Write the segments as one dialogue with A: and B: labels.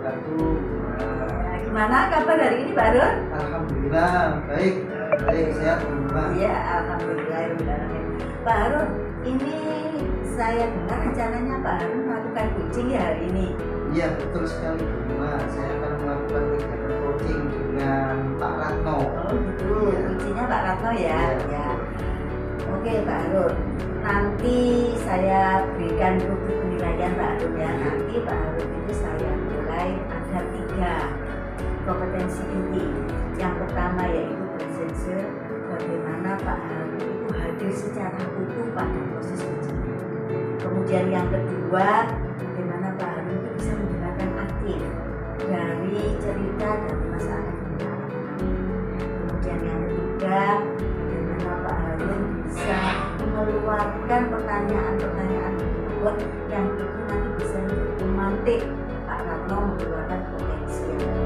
A: wabarakatuh.
B: Gimana kabar hari ini Pak Harun?
A: Alhamdulillah baik, sehat Mbak.
B: Iya, alhamdulillah. Pak Harun, ini saya dengar rencananya Pak Harun melakukan coaching ya hari ini.
A: Iya betul sekali Mbak. Saya akan melakukan kegiatan coaching dengan Pak Ratno.
B: Oh betul, coachingnya Pak Ratno ya. Ya. Oke Pak Harun, nanti saya berikan rubrik penilaian Pak Harun ya. Nanti Pak Harun itu saya mulai ada 3 kompetensi inti. Yang pertama yaitu presence, bagaimana Pak Harun itu hadir secara utuh pada proses coaching. Kemudian yang kedua, bagaimana Pak Harun itu bisa menggunakan aktif dari cerita dan masalah yang kita alami. Kemudian yang ketiga, bagaimana Pak Harun bisa mengeluarkan pertanyaan-pertanyaan berikut yang itu nanti bisa memantik Pak Ratno mengeluarkan potensi yang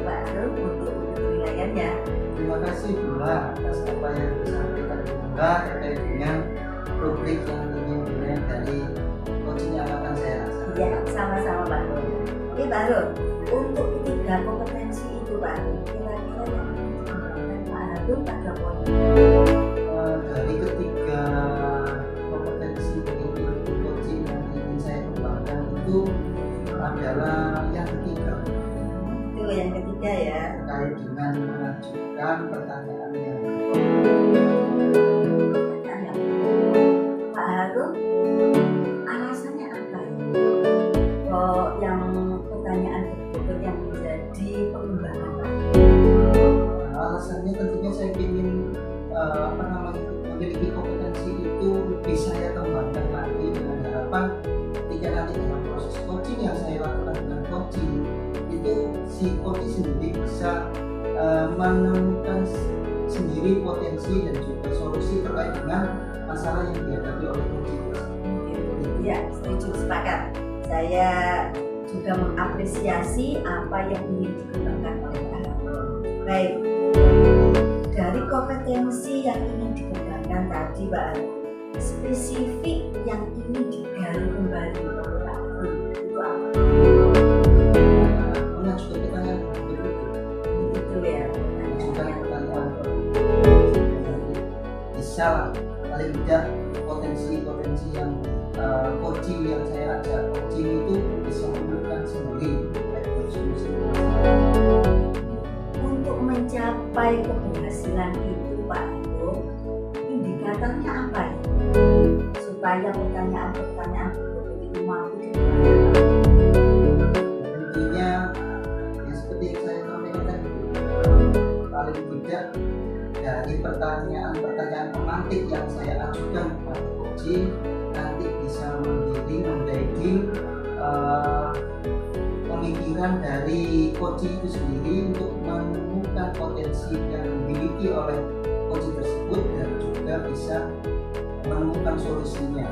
B: Pak Harun untuk penilaiannya.
A: Terima kasih Mbak atas apa yang disampaikan Mbak terkait dengan rubrik yang ingin dilihat dari coaching yang akan saya rasakan.
B: Ya, sama-sama Pak Harun. Oke Pak Harun, untuk 3 kompetensi itu Pak Harun, kira-kira yang ingin dikembangkan Pak Harun pada poin
A: Dari ketiga kompetensi ilmu coaching yang ingin saya kembangkan itu adalah yang ketiga,
B: itu yang ketiga ya.
A: terkait dengan mengajukan pertanyaan yang
B: Pak Harun, alasannya apa ya? Oh, yang pertanyaan berikut yang menjadi pengembangan Pak.
A: alasannya tentunya saya ingin memiliki kompetensi itu lebih saya kembangkan lagi dengan harapan ketika nanti dalam proses coaching yang saya lakukan dengan coaching itu si coach sendiri bisa menemukan sendiri potensi dan juga solusi terkait dengan masalah yang dihadapi oleh coaching tersebut.
B: Ya, setuju, sepakat. Saya juga mengapresiasi apa yang ingin dikembangkan oleh Pak Harun. Baik, dari kompetensi yang ingin dikembangkan tadi Pak Harun, spesifik yang ingin digali kembali oleh Pak Harun itu apa?
A: Mengajukan pertanyaan berikut.
B: Itu ya,
A: Mengajukan
B: pertanyaan.
A: pertanyaan bisa lah, paling tidak potensi yang coaching yang saya ajak coaching itu bisa menemukan sendiri solusi.
B: Untuk mencapai keberhasilan itu Pak Harun, indikatornya apa ya? Supaya pertanyaan-pertanyaan berikut itu mampu dikembangkan.
A: Intinya ya seperti yang saya sampaikan tadi, paling tidak dari pertanyaan pemantik yang saya ajukan kepada coaching nanti bisa mengguiding pemikiran dari coaching itu sendiri untuk menemukan potensi yang dimiliki oleh coaching tersebut dan juga bisa menemukan solusinya.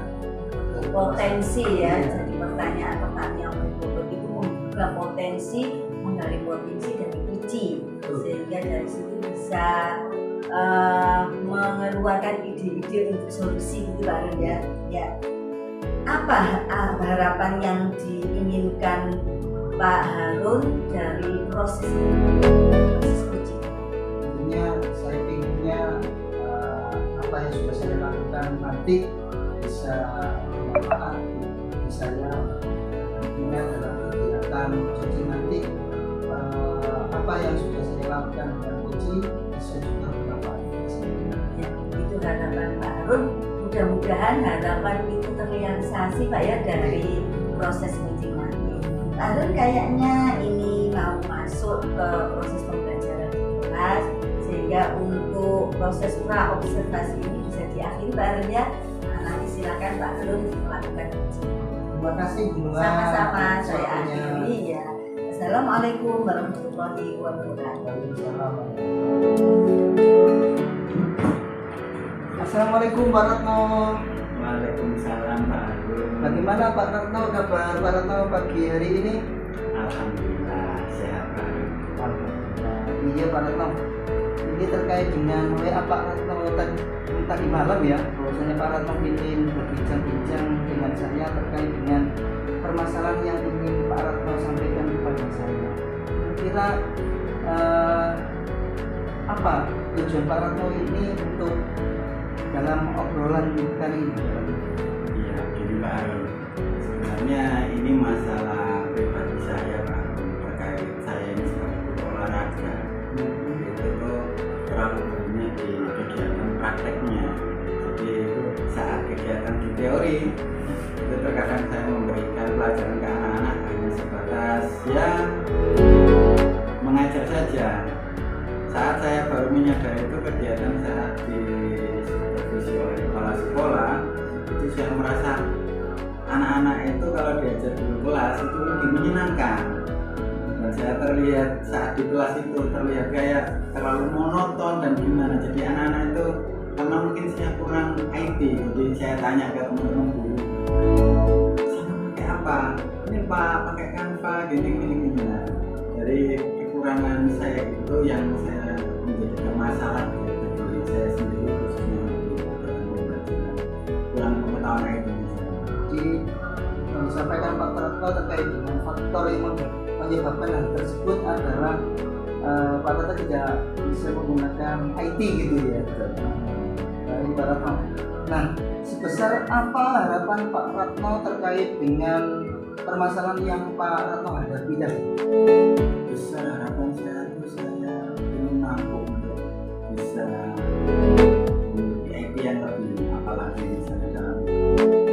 B: Potensi ya, jadi pertanyaan-pertanyaan berikut itu membuka potensi, menggali potensi dari uji, sehingga dari situ bisa mengeluarkan ide-ide untuk solusi gitu Pak Harun ya. Ya. Apa harapan yang diinginkan Pak Harun dari proses coaching?
A: Tentunya saya pinginnya apa yang sudah saya lakukan nanti bisa bermanfaat bagi saya, tentunya dalam kegiatan coaching nanti apa yang sudah saya lakukan dengan coaching bisa juga bermanfaat bagi saya.
B: Ya, itu harapan Pak Harun. Mudah-mudahan harapan itu terrealisasi Pak ya dari proses coaching nanti. Pak Harun kayaknya ini mau masuk ke proses pembelajaran di kelas, sehingga untuk proses pra observasi ini bisa diakhiri Pak Harun ya. Nah, nanti silakan Pak Harun melakukan coaching.
A: Terima kasih Bu.
B: Sama-sama, saya akhiri ya. Assalamualaikum warahmatullahi wabarakatuh.
A: Waalaikumsalam. Assalamualaikum Pak Ratno.
C: Waalaikumsalam Pak Harun.
A: Bagaimana Pak Ratno, kabar Pak Ratno pagi hari ini?
C: Alhamdulillah sehat Pak Harun.
A: Alhamdulillah. Iya Pak Ratno. Ini terkait dengan WA Pak Ratno tadi malam ya. Bahwasanya Pak Ratno ingin berbincang-bincang dengan saya terkait dengan permasalahan yang ingin Pak Ratno sampaikan kepada saya. Kira-kira apa tujuan Pak Ratno ini untuk dalam obrolan kali ini?
C: Iya, jadi Pak Harun, sebenarnya ini masalah pribadi saya Pak Harun, terkait saya ini sebagai olahraga. Itu tuh terlalu banyak di kegiatan prakteknya. Jadi saat kegiatan di teori itu terkadang saya memberikan pelajaran ke anak-anak hanya sebatas ya mengajar saja. Saat saya baru menyadari itu kegiatan saat disupervisi oleh kepala sekolah, itu saya merasa anak-anak itu kalau diajar di kelas itu lebih menyenangkan. Dan saya terlihat saat di kelas itu terlihat kayak terlalu monoton dan gimana. Jadi anak-anak itu karena mungkin saya kurang IT, jadi saya tanya ke teman-teman guru, saya pakai apa? Ini Pak pakai Canva gini. Nah, dari kekurangan saya itu yang saya menjadikan masalah bagi saya sendiri, khususnya di dalam pembelajaran kurang pengetahuan IT.
A: Jadi yang disampaikan Pak Ratno terkait dengan faktor yang menyebabkan hal tersebut adalah Pak Ratno tidak bisa menggunakan IT gitu ya. Baik Pak Ratno. Nah, sebesar apa harapan Pak Ratno terkait dengan permasalahan yang Pak Ratno hadapi tadi?
C: Besar harapan saya itu saya ingin mampu untuk bisa memiliki IT yang lebih, apalagi misalnya dalam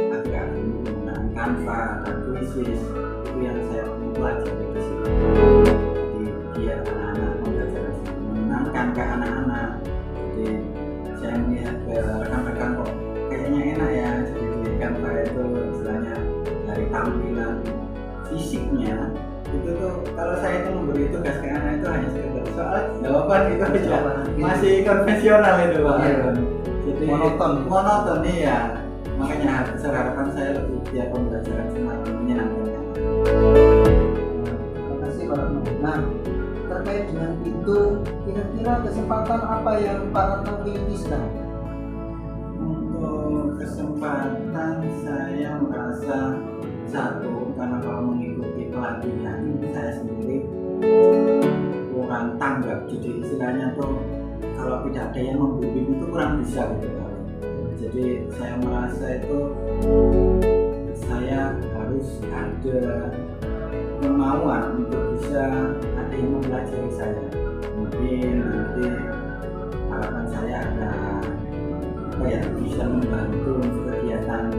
C: agak menggunakan Canva dan Quizizz, itu yang saya pelajari di situ. Jadi biar anak-anak pembelajaran itu menyenangkan ke anak-anak. Jadi saya melihat ke rekan-rekan kok kayaknya enak ya. Jadi di Canva itu istilahnya dari tampilan fisiknya itu tuh kalau saya itu memberi tugas ke anak itu hanya sekedar soal jawaban itu aja, masih konvensional itu Pak. Jadi monoton nih ya. Makanya besar harapan saya lebih biar pembelajaran semakin menyenangkan.
A: Terima kasih Pak Ratno. Nah, terkait dengan itu, kira-kira kesempatan apa yang Pak Ratno miliki sekarang?
C: Untuk kesempatan saya merasa satu, karena kalau mengikuti pelatihan saya sendiri kurang tanggap. Jadi istilahnya tuh kalau tidak ada yang membimbing itu kurang bisa gitu. Jadi saya merasa itu saya harus ada kemauan untuk bisa ada yang mempelajari saya. Mungkin nanti harapan saya ada apa ya, bisa membantu untuk kegiatan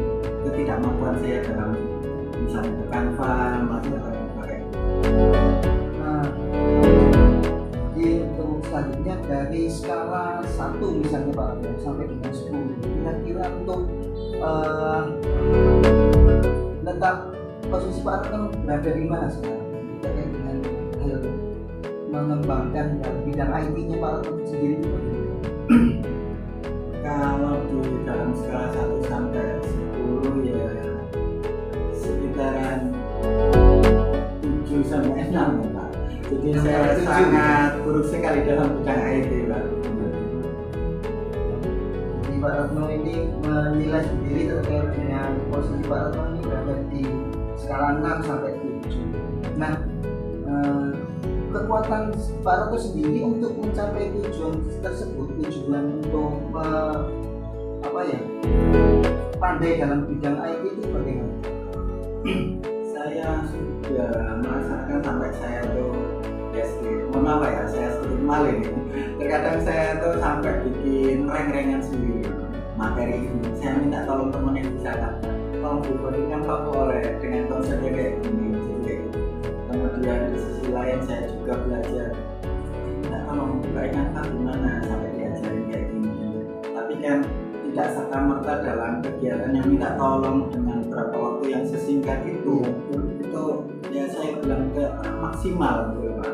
C: ketidakmampuan saya dalam misalnya ke Canva, masalah pakai.
A: Nah, jadi untuk selanjutnya dari skala 1 misalnya Pak ya, sampai dengan 10, kira-kira untuk letak posisi Pak Ratno berada di mana sekarang terkait dengan hal mengembangkan bidang IT-nya Pak Ratno sendiri itu bagaimana?
C: Kalau di dalam skala 1 sampai 10 ya sekitaran 7 sampai 6 ya Pak. Jadi saya sangat buruk sekali dalam bidang IT Pak.
A: Jadi Pak Ratno ini menilai sendiri terkait dengan posisi Pak Ratno ini berada di skala 6 sampai 7. Nah, kekuatan Pak Ratno sendiri untuk mencapai tujuan tersebut, tujuan untuk pandai dalam bidang IT itu bagaimana?
C: Saya sudah merasakan sampai saya tuh ya saya sedikit maling. Terkadang saya tuh sampai bikin rank-rankan sendiri materi ini. Saya minta tolong teman yang bisa kan, tolong dibandingkan favorit dengan konsepnya kayak gini. Jadi kemudian di sisi lain saya juga belajar minta tolong baikkan gimana sampai diajarin kayak gini. Tapi kan tidak serta-merta dalam kegiatan yang minta tolong dengan beberapa waktu yang sesingkat itu ya saya bilang ke maksimal gitu Pak.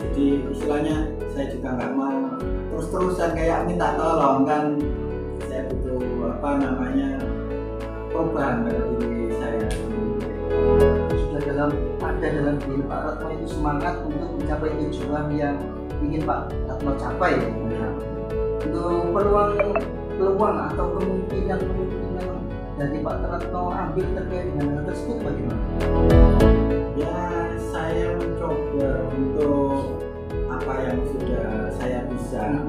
C: Jadi istilahnya saya juga nggak mau terus-terusan kayak minta tolong, kan saya butuh perubahan pada diri saya.
A: Sudah ada dalam diri Pak Ratno itu semangat untuk mencapai tujuan yang ingin Pak Ratno capai ya. Untuk peluang atau kemungkinan dari Pak Ratno ambil terkait dengan hal tersebut bagaimana?
C: Ya, saya mencoba untuk apa yang sudah saya bisa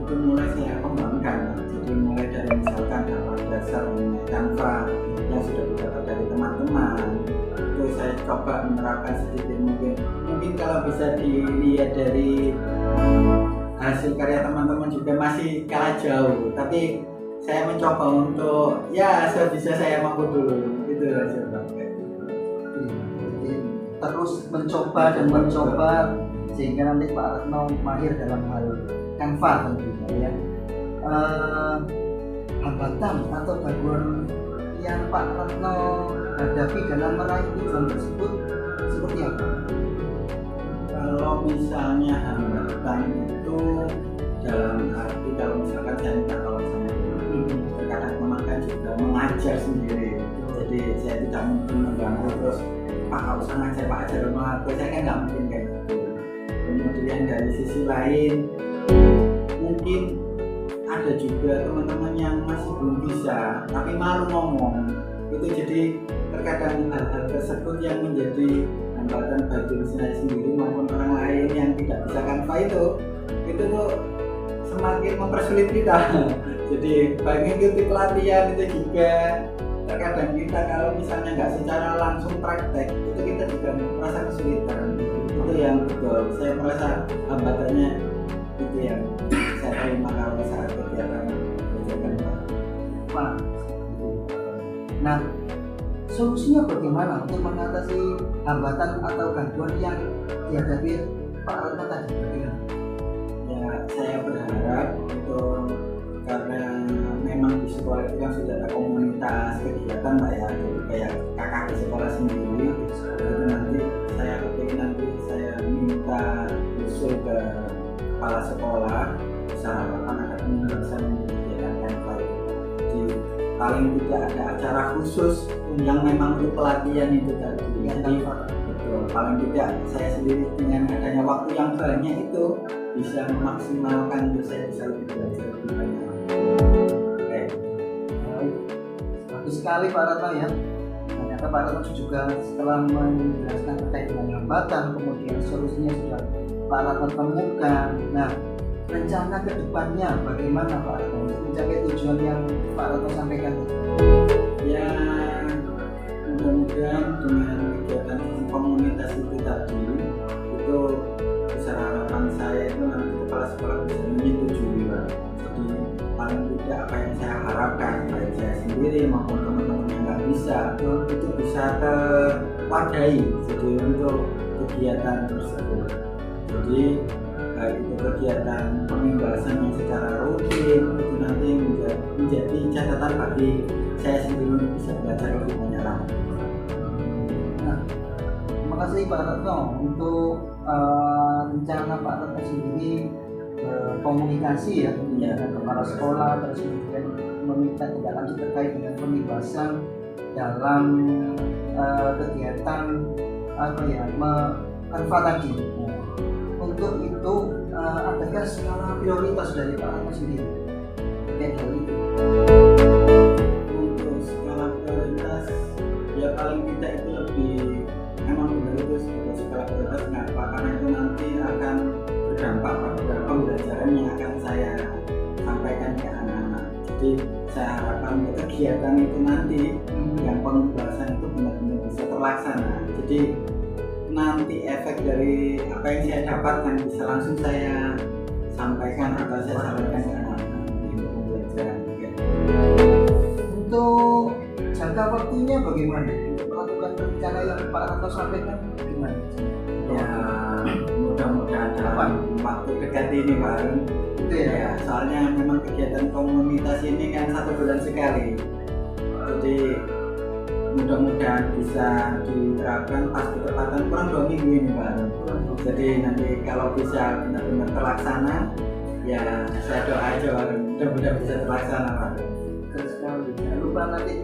C: itu mulai saya kembangkan. Jadi mulai dari misalkan hal dasar mengenai Canva yang sudah didapat dari teman-teman, itu saya coba menerapkan sedikit mungkin kalau bisa dilihat dari hasil karya teman-teman juga masih kalah jauh, tapi saya mencoba untuk ya sebisa saya mampu dulu itu aja Bang.
A: Jadi terus mencoba dan mencoba sehingga nanti Pak Retno mahir dalam hal Canva tentunya ya. Hambatan atau gangguan yang Pak Retno hadapi dalam meraih tujuan tersebut seperti apa?
C: Kalau misalnya hambatan itu dalam arti kalau misalkan saya minta tolong sama guru, terkadang memang kan juga mengajar sendiri, jadi saya tidak mungkin mengganggu terus Pak nggak usah ngajar Pak ajar rumah aku, saya kan nggak mungkin kayak gitu. Kemudian dari sisi lain mungkin ada juga teman-teman yang masih belum bisa tapi malu ngomong, itu jadi terkadang hal-hal tersebut yang menjadi hambatan bagi diri saya sendiri maupun orang lain yang tidak bisa Canva itu tuh semakin mempersulit kita. Jadi baik ikuti pelatihan itu juga terkadang kita kalau misalnya nggak secara langsung praktek itu kita juga merasa kesulitan. Itu yang betul saya merasa hambatannya itu yang saya terima kalau saat kegiatan belajar Canva.
A: Pak. Nah, solusinya bagaimana untuk mengatasi hambatan atau gangguan yang dihadapi Pak Retno tadi?
C: Ya, saya berharap itu karena memang di sekolah itu kan sudah ada komunitas kegiatan Pak ya, jadi kayak kakak di sekolah sendiri. Jadi nanti saya kepingin nanti saya minta usul ke kepala sekolah, usahakan ada penugasan kegiatan Canva. Jadi paling tidak ada acara khusus yang memang untuk pelatihan itu tadi. Jadi betul, paling tidak saya sendiri dengan adanya waktu yang banyak itu bisa memaksimalkan untuk saya bisa lebih belajar lebih banyak. Oke.
A: Baik, bagus sekali Pak Retno ya. Ternyata Pak Retno juga setelah menjelaskan terkait dengan hambatan, kemudian solusinya sudah Pak Retno temukan. Nah, rencana ke depannya bagaimana Pak Retno untuk mencapai tujuan yang Pak Retno sampaikan?
C: Ya, mudah-mudahan dengan kegiatan komunitas itu tadi itu besar harapan saya itu nanti kepala sekolah bisa menyetujui Pak. Jadi paling tidak apa yang saya harapkan baik saya sendiri maupun teman-teman yang nggak bisa itu bisa terwadahi jadi untuk kegiatan tersebut. Jadi baik itu kegiatan pembahasan yang secara rutin itu nanti menjadi catatan bagi saya sendiri untuk bisa belajar lebih banyak lagi.
A: Nah, terima kasih Pak Retno untuk rencana Pak Retno sendiri komunikasi ya dengan kepala sekolah, terus kemudian meminta tindak lanjut terkait dengan pembebasan dalam kegiatan apa ya Canva tadi. Untuk itu adakah skala prioritas dari Pak Retno sendiri terkait hal itu?
C: Untuk skala prioritas ya paling tidak itu lebih memang benar itu sebagai skala prioritas kenapa? Karena itu nanti akan berdampak pada pembelajaran yang akan saya sampaikan ke anak-anak. Jadi saya harapkan untuk kegiatan itu nanti yang pembahasan itu benar-benar bisa terlaksana. Jadi nanti efek dari apa yang saya dapatkan bisa langsung saya sampaikan atau saya sampaikan ke anak-anak untuk pembelajaran.
A: Untuk jangka waktunya bagaimana? Melakukan rencana yang Pak Retno sampaikan gimana?
C: Ya mudah-mudahan dalam waktu dekat ini Pak Arun.
A: Itu ya.
C: Soalnya memang kegiatan komunitas ini kan 1 bulan sekali. Jadi mudah-mudahan bisa diterapkan pas ketepatan kurang 2 minggu ini Pak Arun. Jadi nanti kalau bisa benar-benar terlaksana ya saya doa aja Pak Arun. Mudah-mudahan bisa terlaksana Pak Arun.
A: Betul sekali. Jangan lupa nanti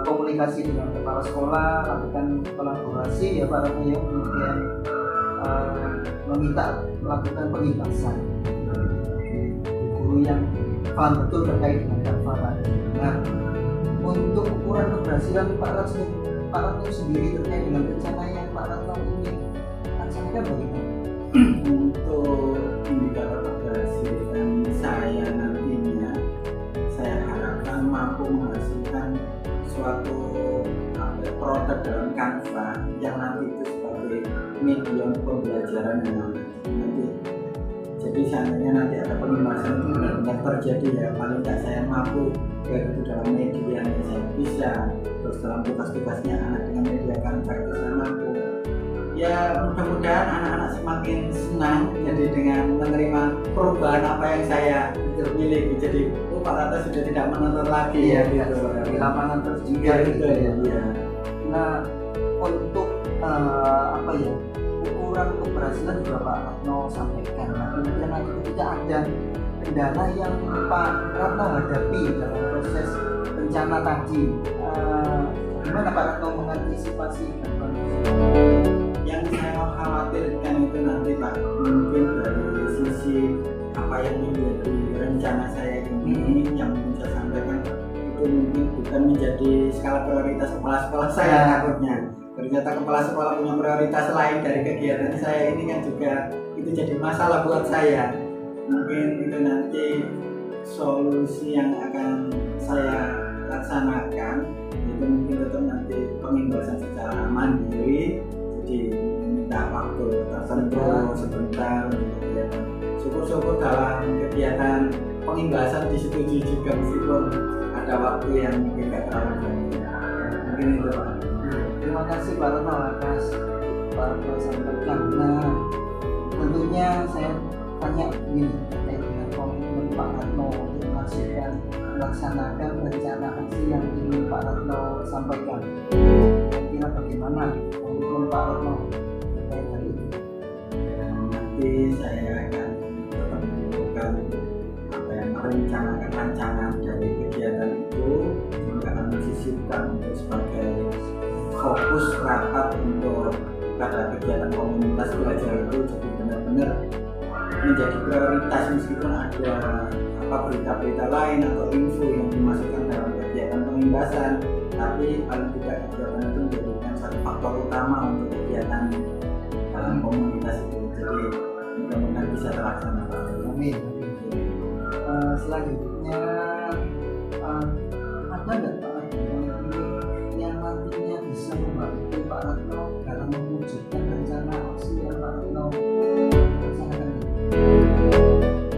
A: komunikasi dengan kepala sekolah, lakukan kolaborasi ya Pak Retno ya, kemudian meminta melakukan pembebasan guru yang paham betul terkait dengan Canva tadi. Nah, untuk ukuran keberhasilan Pak Retno sendiri terkait dengan rencana yang Pak
C: untuk indikator keberhasilan saya nantinya, saya harapkan mampu menghasilkan suatu produk dalam Canva yang nanti itu sebagai medium pembelajaran yang nanti. Jadi seandainya nanti ada pengemasan itu benar-benar terjadi, ya paling tidak saya mampu baik itu dalam media yang saya bisa, terus dalam tugas-tugasnya anak dengan media Canva itu saya mampu. Ya mudah-mudahan anak-anak semakin senang jadi dengan menerima perubahan apa yang saya miliki. Jadi Pak Rata sudah tidak menonton lagi ya gitu.
A: Di lapangan terus juga gitu ya. Nah, untuk apa ya, ukuran keberhasilan juga Pak Ratno sampaikan. Nah, kemudian nanti ketika ada kendala yang Pak Ratno hadapi dalam proses rencana tadi, gimana Pak Ratno mengantisipasi
C: yang saya khawatirkan itu nanti Pak, mungkin dari sisi apa yang menjadi rencana saya ini yang mungkin saya sampaikan itu mungkin bukan menjadi skala prioritas kepala sekolah saya takutnya. Ternyata kepala sekolah punya prioritas lain dari kegiatan saya ini kan juga itu jadi masalah buat saya. Mungkin itu nanti solusi yang akan saya laksanakan itu mungkin tetap nanti pengimbasan secara mandiri, jadi minta waktu tertentu sebentar untuk kegiatan. Syukur-syukur dalam kegiatan pengimbasan disetujui juga meskipun ada waktu yang mungkin tidak terlalu banyak. Mungkin itu Pak.
A: Terima kasih Pak Ratno atas Pak Ratno sampaikan. Nah, tentunya saya tanya ini terkait dengan komitmen Pak Ratno untuk melaksanakan rencana aksi yang ingin Pak Ratno sampaikan. Kira bagaimana komitmen Pak Ratno terkait hal ini?
C: Nanti saya akan tetap menentukan apa yang merencanakan rancangan dari kegiatan itu, juga akan disisipkan untuk sebagai fokus rapat untuk pada kegiatan komunitas belajar itu jadi benar-benar menjadi prioritas meskipun ada berita-berita lain atau info yang dimasukkan dalam kegiatan pengimbasan, tapi paling tidak kegiatan itu menjadikan satu faktor utama untuk kegiatan dalam komunitas itu. Jadi mudah-mudahan bisa terlaksana.
A: Amin. Selanjutnya ada nggak Pak Ratno yang nantinya bisa membantu Pak Ratno dalam mewujudkan rencana aksi yang Pak Ratno laksanakan?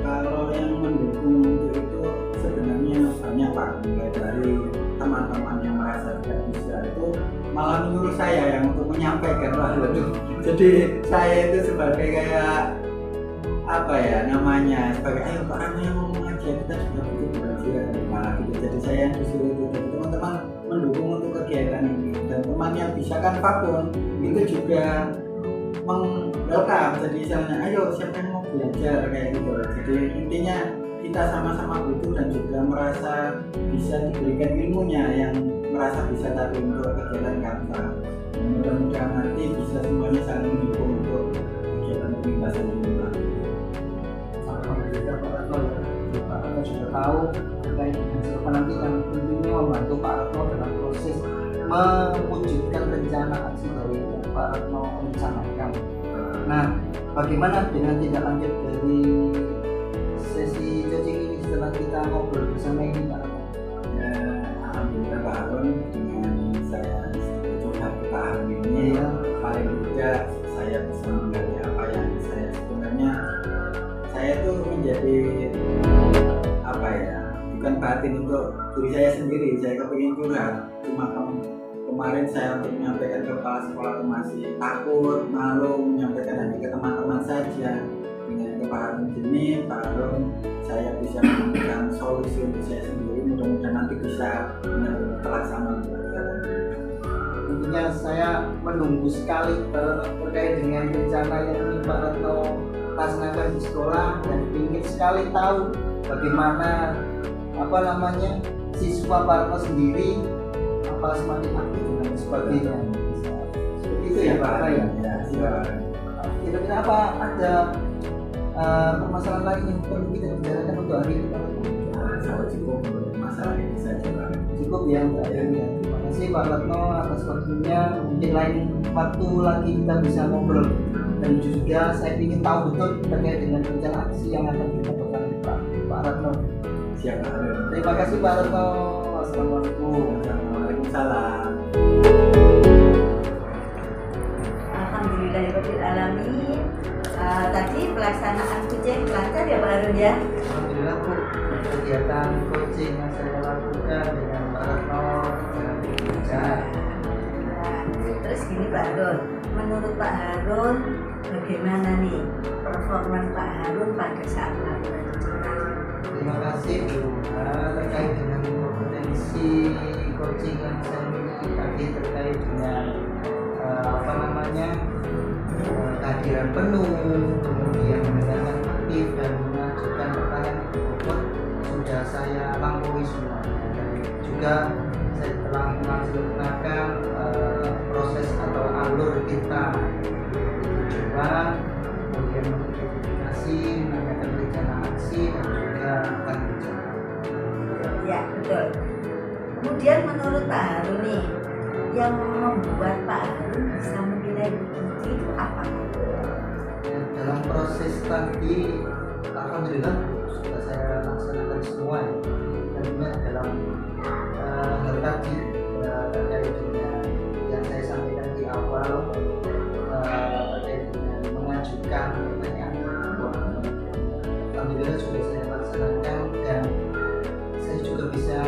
C: Kalau yang mendukung untuk itu sebenarnya banyak Pak, mulai dari teman-teman yang merasa tidak bisa itu malah menyuruh saya yang untuk menyampaikan Pak. Jadi saya itu sebagai kayak apa ya namanya, sebagai ayo Pak Ratno yang ngomong aja, kita juga butuh belajar malah gitu. Jadi saya yang disuruh itu, jadi teman-teman mendukung untuk kegiatan ini, dan teman yang bisa kan pun itu juga welcome. Jadi misalnya ayo siapa yang mau belajar kayak gitu. Jadi intinya kita sama-sama butuh dan juga merasa bisa diberikan ilmunya yang merasa bisa tadi untuk kegiatan kantor. Mudah-mudahan nanti bisa semuanya saling mendukung untuk kegiatan pembebasan ini.
A: Alhamdulillah Pak Ratno ya, Pak Ratno sudah tahu terkait dengan siapa nanti yang tentunya membantu Pak Ratno dalam proses mewujudkan rencana aksi dari yang Pak Ratno rencanakan. Nah, bagaimana dengan tindak lanjut dari sesi coaching ini setelah kita ngobrol bersama ini Pak Ratno?
C: Ya, alhamdulillah Pak Harun, dengan saya curhat ke Pak Harun ini paling tidak saya bisa menggali apa yang saya sebenarnya saya itu menjadi apa ya, bukan batin untuk diri saya sendiri, saya kepingin curhat, cuma kemarin saya untuk menyampaikan ke kepala sekolah itu masih takut, malu menyampaikan hanya ke teman-teman saja. Dengan ke Pak Harun ini, Pak Harun saya bisa memberikan solusi untuk saya sendiri, mudah-mudahan nanti bisa benar-benar terlaksana.
A: Tentunya saya menunggu sekali terkait dengan rencana yang ingin Pak Ratno laksanakan di sekolah, dan ingin sekali tahu bagaimana siswa Pak Ratno sendiri semakin aktif dan sebagainya. Seperti itu ya Pak Ratno ya. Kira-kira apa ada permasalahan lain yang perlu kita bicarakan untuk hari ini Pak Ratno?
C: Cukup masalah ini saja Pak.
A: Cukup ya Pak. Terima kasih. kasih Pak Retno atas waktunya. Mungkin lain waktu lagi kita bisa ngobrol. Dan juga saya ingin tahu betul terkait dengan rencana aksi yang akan kita lakukan Pak Retno.
C: Siap, Pak Harun.
A: Terima kasih Pak Retno. Assalamualaikum.
C: Waalaikumsalam.
B: Alhamdulillahirabbil alamin. Tadi pelaksanaan coaching lancar ya Pak Harun ya?
A: Alhamdulillah Bu, kegiatan coaching yang saya lakukan dengan Pak Retno dengan lancar.
B: Nah, terus gini Pak Harun, menurut Pak Harun bagaimana nih performa Pak Harun pada saat melakukan coaching?
A: Terima kasih Bu. Terkait dengan kompetensi coaching yang saya miliki tadi terkait dengan kehadiran penuh, kemudian mendengarkan aktif dan mengajukan pertanyaan itu bobot sudah saya lampaui semuanya. Dan juga saya telah melaksanakan proses atau alur kita tujuan, kemudian mengidentifikasi, menanyakan rencana aksi dan juga tanggung jawab.
B: Ya betul. Kemudian menurut Pak Harun nih, yang membuat Pak Harun bisa menilai begitu itu apa?
A: Dalam proses tadi, alhamdulillah sudah saya laksanakan semua ya. Tentunya dalam hal tadi terkait dengan yang saya sampaikan di awal terkait dengan mengajukan pertanyaan, alhamdulillah sudah saya laksanakan dan saya juga bisa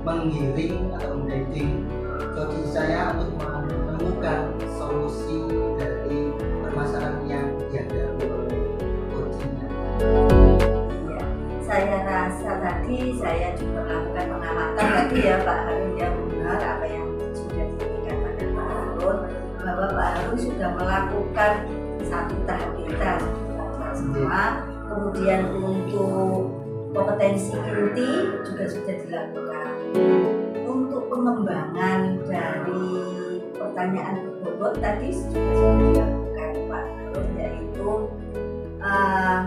A: menggiring atau mengguiding coaching saya untuk menemukan solusi dari permasalahan yang dihadapi oleh coachingnya.
B: Ya, saya rasa tadi saya juga melakukan pengamatan tadi ya Pak Harun, yang benar apa yang sudah dikatakan Pak Harun, bahwa Pak Harun sudah melakukan satu tahap kita semua. Kemudian untuk kompetensi inti juga sudah dilakukan. Untuk pengembangan dari pertanyaan berbobot tadi juga sudah dilakukan Pak Harun, yaitu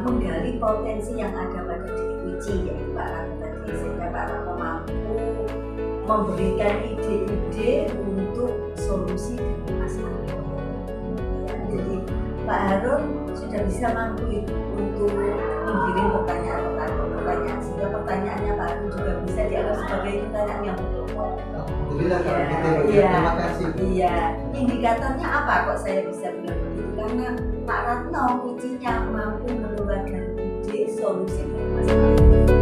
B: menggali potensi yang ada pada diri kunci, yaitu Pak Harun tadi, sehingga Pak Harun mampu memberikan ide-ide untuk solusi dari masalah. Ya, jadi Pak Harun sudah bisa mampu untuk menggiring pertanyaan, sehingga pertanyaannya Pak Harun juga bisa dianggap sebagai pertanyaan yang berbobot.
A: Alhamdulillah kalau gitu.
B: Iya,
A: Terima kasih.
B: iya. Indikatornya apa kok saya bisa bilang begitu? Karena Pak Retno kuncinya mampu mengeluarkan ide solusi dari masalah itu.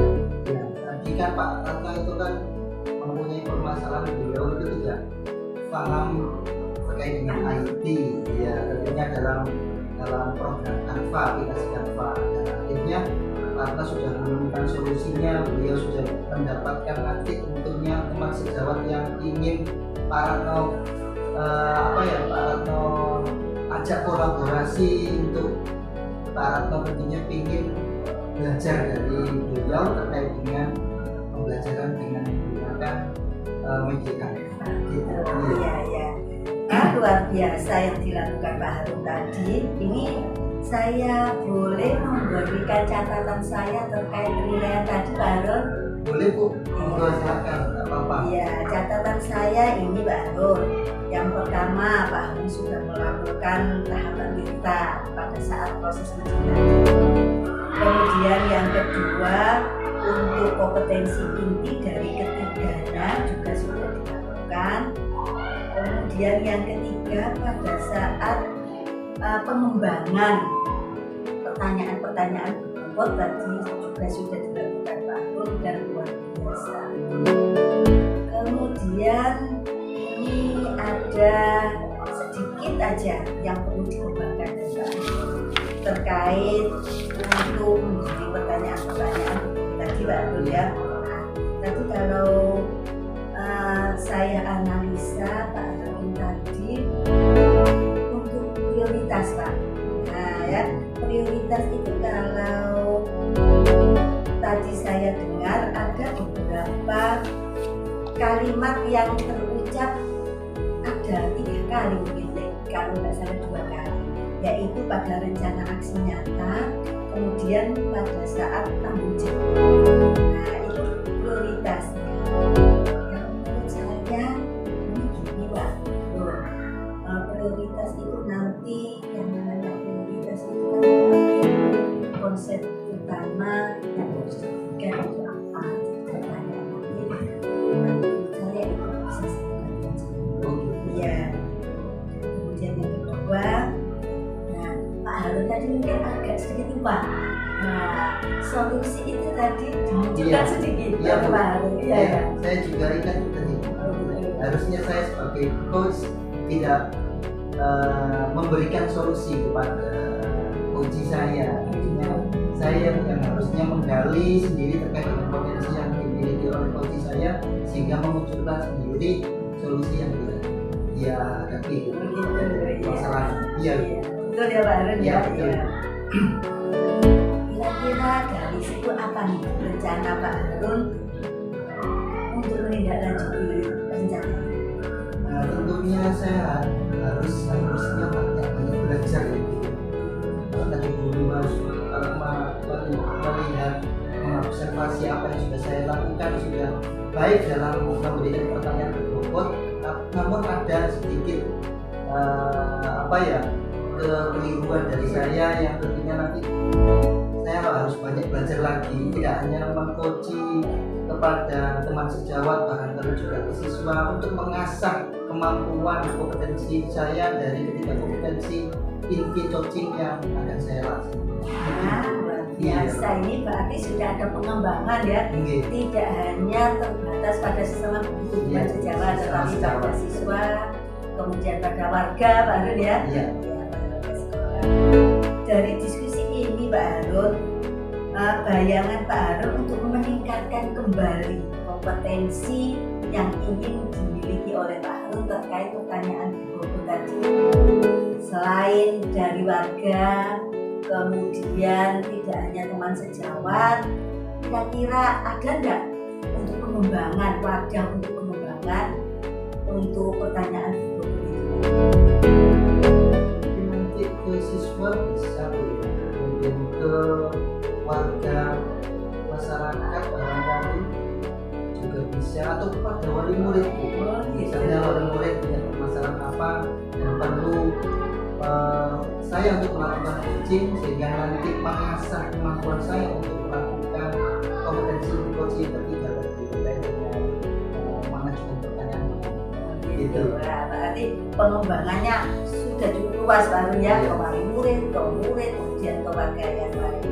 A: Ya, jika Pak Retno itu kan mempunyai permasalahan, beliau itu tidak paham terkait dengan IT, ya tentunya dalam program Canva, aplikasi Canva, dan akhirnya karena sudah menemukan solusinya, beliau sudah mendapatkan nanti tentunya teman sejawat yang ingin Pak Retno Pak Retno ajak kolaborasi untuk Pak Retno tentunya ingin belajar dari beliau terkait dengan pembelajaran dengan menggunakan media Canva.
B: Iya, iya. Nah, luar biasa yang dilakukan Pak Harun tadi. Ini saya boleh memberikan catatan saya terkait penilaian tadi Pak Harun?
A: Boleh Bu, silakan, nggak apa-apa.
B: Iya, catatan saya ini Pak Harun. Yang pertama, Pak Harun sudah melakukan tahapan kita pada saat proses uji tadi. Kemudian yang kedua, untuk kompetensi inti dari ketiganya juga sudah dilakukan. Kemudian yang ketiga, pada saat pengembangan pertanyaan-pertanyaan berbobot tadi juga sudah dilakukan Pak Harun dan luar biasa. Kemudian ini ada sedikit aja yang perlu dikembangkan dari Pak Harun terkait untuk menjadi pertanyaan-pertanyaan tadi Pak Harun ya. Tadi kalau saya analisa Pak Harun tadi untuk prioritas Pak. Nah ya, prioritas itu kalau tadi saya dengar ada beberapa kalimat yang terucap ada 3 kali mungkin kalau nggak salah 2 kali, yaitu pada rencana aksi nyata, kemudian pada saat tanggung jawab. Nah itu prioritasnya. Yang menurut saya konsep utama yang harus diberikan itu apa pertanyaan saya itu bisa satukan ya. Kemudian yang kedua, nah Pak Harun tadi mungkin agak sedikit lupa. Nah, solusi itu tadi dimunculkan sedikit
A: Iya,
B: Pak Harun. Iya,
A: ya,
B: ya.
A: saya juga ingat tadi. Harusnya saya sebagai coach tidak memberikan solusi kepada coach saya. Artinya saya yang harusnya menggali sendiri terkait dengan potensi yang dimiliki oleh coach saya sehingga memunculkan sendiri solusi yang dia hadapi masalah. Iya,
B: Betul ya Pak Harun
A: Iya,
B: ya.
A: betul.
B: Iya. Kira-kira dari situ apa nih rencana Pak Harun untuk menindaklanjuti rencana?
A: Nah, tentunya saya harusnya banyak belajar ya. Kalau tadi dulu harus melihat, mengobservasi apa yang sudah saya lakukan sudah baik dalam memberikan pertanyaan berbobot, namun ada sedikit kekeliruan dari saya yang tentunya nanti saya harus banyak belajar lagi, tidak hanya mengcoaching kepada teman sejawat, bahkan juga ke siswa untuk mengasah kemampuan kompetensi saya dari ketiga kompetensi inti coaching yang akan saya latih.
B: Luar biasa, ini berarti sudah ada pengembangan ya. Tidak hanya terbatas pada sesama guru teman sejawat, tetapi pada siswa, kemudian pada warga Pak Harun ya.
A: Iya.
B: Pada warga sekolah. Dari diskusi ini Pak Harun, bayangan Pak Harun untuk meningkatkan kembali kompetensi yang ingin dimiliki oleh Pak Harun terkait pertanyaan Ibu tadi. Selain dari warga, kemudian tidak hanya teman sejawat, kira-kira ada enggak untuk pengembangan wadah untuk pengembangan untuk pertanyaan Ibu
A: Nanti ke siswa bisa, kemudian ke warga masyarakat barangkali juga bisa, atau kepada wali murid. Misalnya wali murid punya permasalahan apa yang perlu saya untuk melakukan coaching sehingga nanti mengasah kemampuan saya untuk melakukan kompetensi coaching ketiga terkait dengan mengajukan pertanyaan. Gitu.
B: Nah, berarti pengembangannya sudah cukup luas baru ya, ke wali murid, kemudian ke warga yang lain.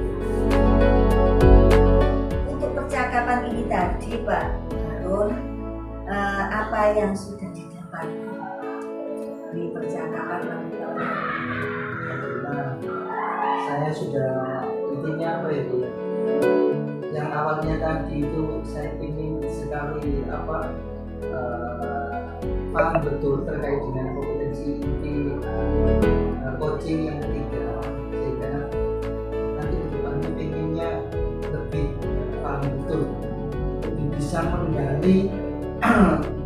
B: Untuk percakapan ini tadi Pak Harun, apa yang sudah didapat di percakapan wanita?
A: Saya sudah intinya apa itu ya? Yang awalnya tadi itu saya ingin sekali paham betul terkait dengan kompetensi inti coaching yang ketiga, sehingga nanti ke depannya pengennya lebih paham betul, lebih bisa menggali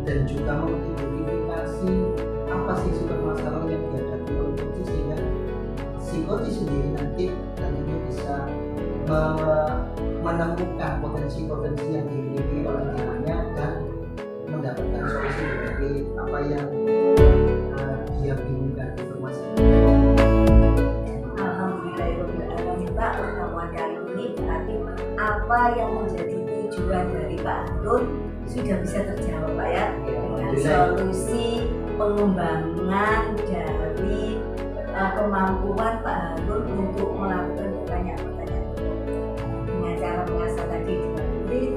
A: dan juga mengidentifikasi apa sih sumber masalah yang dihadapi oleh coach, sehingga si coach sendiri nanti nantinya bisa menemukan potensi-potensi yang dimiliki oleh dirinya dan mendapatkan solusi dari apa yang dia bingungkan informasi.
B: Alhamdulillah Pak, pertemuan kali ini berarti apa yang menjadi tujuan dari Pak Harun sudah bisa terjawab Pak ya, dengan solusi pengembangan dari kemampuan Pak Harun untuk melakukan pertanyaan-pertanyaan dengan cara mengasah tadi di murid,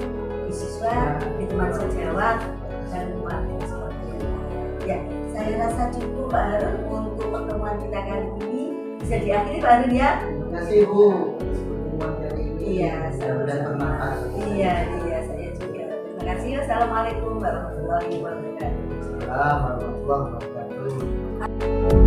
B: di siswa, di teman sejawat, dan warga seperti itu. Ya, saya rasa cukup Pak Harun untuk pertemuan kita kali ini. Bisa diakhiri Pak Harun ya.
A: Terima kasih Bu atas pertemuan kali ini.
B: Iya,
A: mudah-mudahan bermanfaat.
B: Iya, saya juga. Terima kasih. Assalamualaikum warahmatullahi wabarakatuh.
A: Assalamualaikum warahmatullahi wabarakatuh.